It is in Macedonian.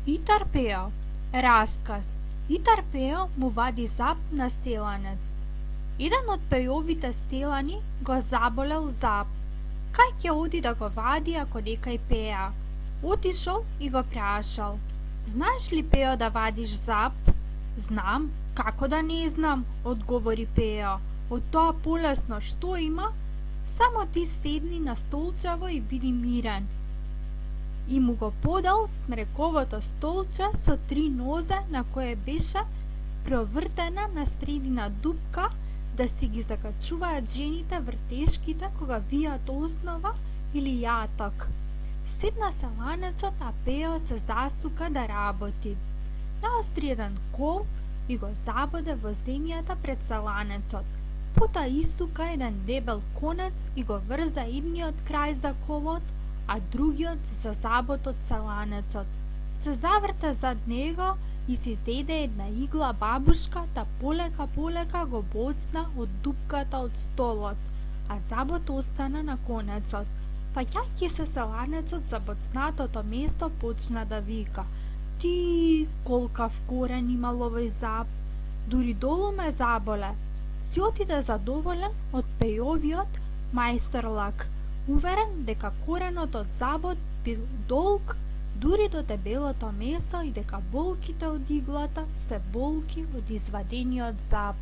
Итар Пео. Расказ. Итар Пео му вади зап на селанец. Еден од пејовите селани го заболел зап. Кај ќе оди да го вади ако некај пеа? Отишол и го прашал. Знаеш ли, Пео, да вадиш зап? Знам, како да не знам, одговори Пео. Од тоа полесно што има? Само ти седни на столчево и биди мирен. И му го подал смрековото столче со 3 нозе на кое беше провртена на средина дупка да си ги закачуваат жените вртешките кога вијат основа или јаток. Седна се ланецот, а Пео се засука да работи. Наостри еден кол и го забоде во земјата пред селанецот. Потоа исука еден дебел конец и го врза едниот крај за колот, а другиот за забот од селанецот. Се заврте зад него и си зеде една игла бабушка, та полека го боцна од дупката од столот, а забот остана на конецот. Паѓајќи се селанецот за боцнатото место почна да вика: "Ти, колкав корен имал овој зап, дури долу ме заболе." Си отиде задоволен од пејовиот мајсторлак, уверен дека коренот од забот бил долг дури до дебелото месо и дека болките од иглата се болки од извадениот зап.